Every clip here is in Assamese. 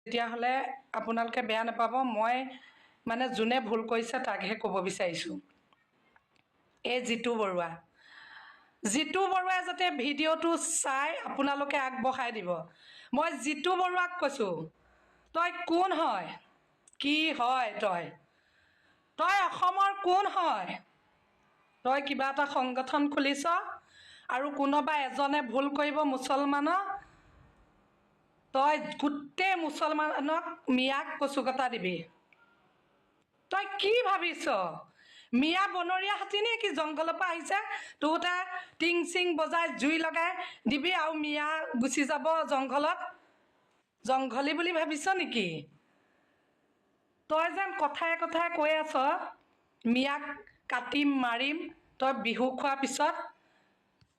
তেতিয়াহ'লে আপোনালোকে বেয়া নাপাব, মই মানে যোনে ভুল কৰিছে তাকহে ক'ব বিচাৰিছোঁ। এই জিতু বৰুৱাই যাতে ভিডিঅ'টো চাই আপোনালোকে আগবঢ়াই দিব। মই জিতু বৰুৱাক কৈছোঁ, তই কোন হয়, কি হয়, তই অসমৰ কোন হয়? তই কিবা এটা সংগঠন খুলিছ আৰু কোনোবা এজনে ভুল কৰিব মুছলমানক, তই গোটেই মুছলমানক মিয়াক কচুকটা দিবি। তই কি ভাবিছ মিয়া বনৰীয়া হাতী নেকি? জংঘলৰ পৰা আহিছে, তহঁতে টিং চিং বজাই জুই লগাই দিবি আৰু মিয়া গুচি যাব জংঘলত? জংঘলী বুলি ভাবিছ নেকি? তই যেন কথাই কথাই কৈ আছ মিয়াক কাটিম মাৰিম, তই বিহু খোৱাৰ পিছত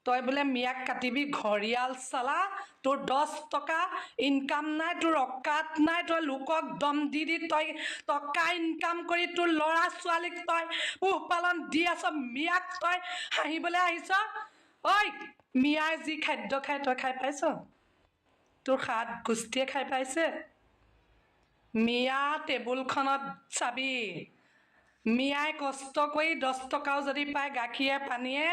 তই বোলে মিয়াক কাটিবি। ঘৰিয়াল চালা, তোৰ 10 টকা ইনকাম নাই, তোৰ অকাত নাই, তই লোকক দম দি তই টকা ইনকাম কৰি তোৰ ল'ৰা ছোৱালীক তই পোহপালন দি আছ, মিয়াক তই হাঁহিবলৈ আহিছ? ঐ, মিয়াই যি খাদ্য খায় তই খাই পাইছ? তোৰ সাত গোষ্ঠীয়ে খাই পাইছে? মিয়া টেবুলখনত চাবি, মিয়াই কষ্ট কৰি 10 টকাও যদি পায় গাখীৰে পানীয়ে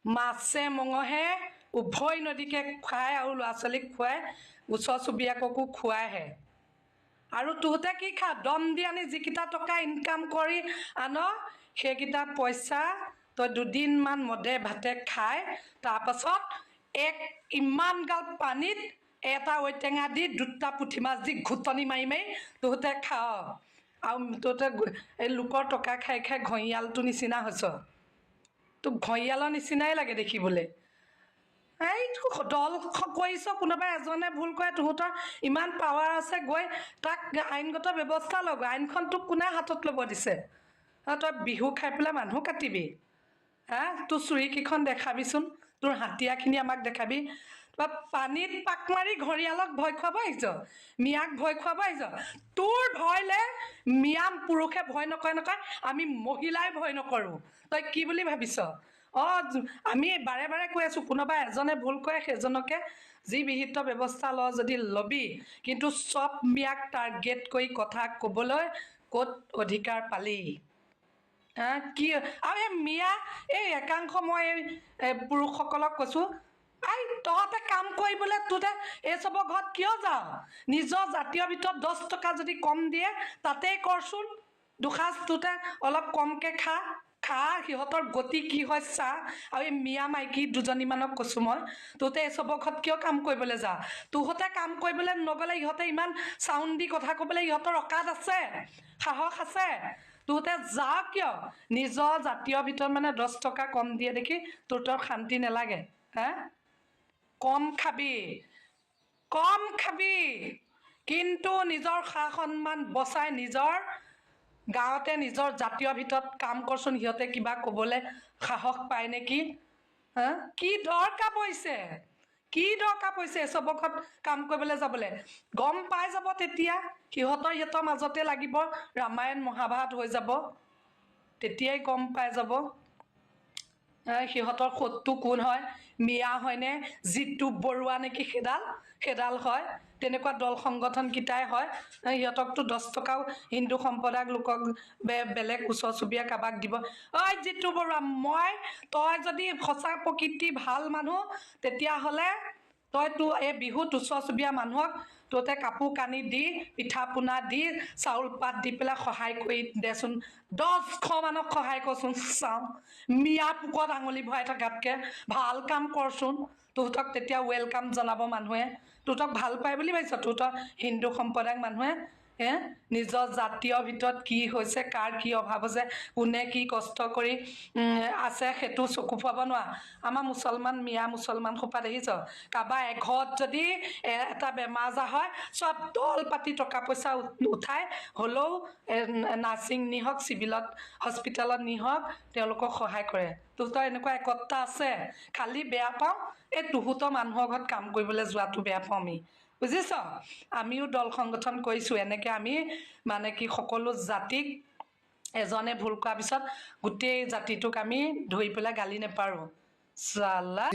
মাছে মঙহে উভৈ নদীকে খুৱাই আৰু ল'ৰা ছোৱালীক খুৱাই ওচৰ চুবুৰীয়াকো খুৱাইহে। আৰু তহঁতে কি খা? দম দি আনি যিকেইটা টকা ইনকাম কৰি আন সেইকেইটা পইচা তই দুদিনমান মদে ভাতে খাই তাৰপাছত ইমান গাল পানীত এটা ঔটেঙা দি 2টা পুঠি মাছ দি ঘুটনি মাৰি মাৰি তহঁতে খাৱ। আৰু তহঁতে এই লোকৰ টকা খাই খাই ঘঁৰিয়ালটো নিচিনা হৈছ। তোক ঘঁৰিয়ালৰ নিচিনাই লাগে দেখিবলৈ। এই দল কৰিছ, কোনোবা এজনে ভুল কৰে, তহঁতৰ ইমান পাৱাৰ আছে, গৈ তাক আইনগত ব্যৱস্থা ল'ব। আইনখন তোক কোনে হাতত ল'ব দিছে? তই বিহু খাই পেলাই মানুহ কাটিবি? তোৰ চুৰিকেইখন দেখাবিচোন, তোৰ হাতিয়াখিনি আমাক দেখাবি। তই পানীত পাক মাৰি ঘৰিয়ালক ভয় খুৱাব আহিছ, মিয়াক ভয় খুৱাব আহিছ? তোৰ ভয়লে মিয়া পুৰুষে ভয় নকৰে, আমি মহিলাই ভয় নকৰোঁ। তই কি বুলি ভাবিছ? আমি বাৰে বাৰে কৈ আছোঁ, কোনোবা এজনে ভুল কৰে সেইজনকে যি বিহিত ব্যৱস্থা ল যদি ল'বি, কিন্তু চব মিয়াক টাৰ্গেট কৰি কথা ক'বলৈ ক'ত অধিকাৰ পালি? কি আৰু এই মিয়া এই একাংশ মই পুৰুষসকলক কৈছোঁ, তহঁতে কাম কৰিবলৈ তহঁতে এইচবৰ ঘৰত কিয় যাওঁ? নিজৰ জাতীয় ভিতৰত 10 টকা যদি কম দিয়ে তাতেই কৰচোন, দুসাঁজ তহঁতে অলপ কমকৈ খা, সিহঁতৰ গতি কি হয় চা। আৰু এই মিয়া মাইকী দুজনীমানক কৈছোঁ মই, তহঁতে এইচবৰ ঘৰত কিয় কাম কৰিবলৈ যা? তহঁতে কাম কৰিবলৈ নগ'লে ইহঁতে ইমান চাউণ্ড দি কথা ক'বলৈ ইহঁতৰ অকাত আছে, সাহস আছে? তহঁতে যা কিয়? নিজৰ জাতীয় ভিতৰত মানে 10 টকা কম দিয়ে দেখি তহঁতৰ শান্তি নালাগে? কম খাবি, কিন্তু নিজৰ সা সন্মান বচাই নিজৰ গাঁৱতে নিজৰ জাতীয় ভিতৰত কাম কৰচোন। সিহঁতে কিবা ক'বলৈ সাহস পায় নেকি? কি দৰকাৰ পৰিছে এচবৰ ঘৰত কাম কৰিবলৈ যাবলৈ? গম পাই যাব তেতিয়া, সিহঁতৰ মাজতে লাগিব, ৰামায়ণ মহাভাৰত হৈ যাব, তেতিয়াই গম পাই যাব সিহঁতৰ শত্ৰু কোন হয়। মিয়া হয়নে জিতু বৰুৱা নেকি? সেইডাল হয়, তেনেকুৱা দল সংগঠনকেইটাই হয়। সিহঁতকতো 10 টকাও হিন্দু সম্প্ৰদায়ক লোকক বেলেগ ওচৰ চুবুৰীয়া কাৰোবাক দিব। জিতু বৰুৱা, তই যদি সঁচা প্ৰকৃতি ভাল মানুহ তেতিয়াহ'লে তইতো এই বিহুত ওচৰ চুবুৰীয়া মানুহক তহঁতে কাপোৰ কানি দি পিঠা পোনা দি চাউল পাত দি পেলাই সহায় কৰি দেচোন। 10 মানুহক সহায় কৰচোন চাওঁ, মিয়া পোকত আঙুলি ভৰাই থকাতকৈ ভাল কাম কৰচোন। তহঁতক তেতিয়া ৱেলকাম জনাব মানুহে, তহঁতক ভাল পায় বুলি ভাবিছ? তহঁতৰ হিন্দু সম্প্ৰদায়ক মানুহে নিজৰ জাতীয় ভিতৰত কি হৈছে, কাৰ কি অভাৱ হৈছে, কোনে কি কষ্ট কৰি আছে সেইটো চকু ফুৰাব নোৱাৰ? আমাৰ মিয়া মুছলমান সোপা দেখিছ? কাৰোবাৰ এঘৰত যদি এটা বেমাৰ আজাৰ হয়, চব দল পাতি টকা পইচা উঠাই হ'লেও নাৰ্ছিং নিহক, চিভিলত হস্পিটেলত নিহক, তেওঁলোকক সহায় কৰে। তহঁতৰ এনেকুৱা একতা আছে? খালি বেয়া পাওঁ এই তহঁতৰ মানুহৰ ঘৰত কাম কৰিবলৈ যোৱাটো বেয়া পাওঁ আমি, বুজিছ? আমিও দল সংগঠন কৰিছোঁ এনেকৈ, আমি মানে কি সকলো জাতিক এজনে ভুল কৰাৰ পিছত গোটেই জাতিটোক আমি ধৰি পেলাই গালি নেপাৰোঁ। চালা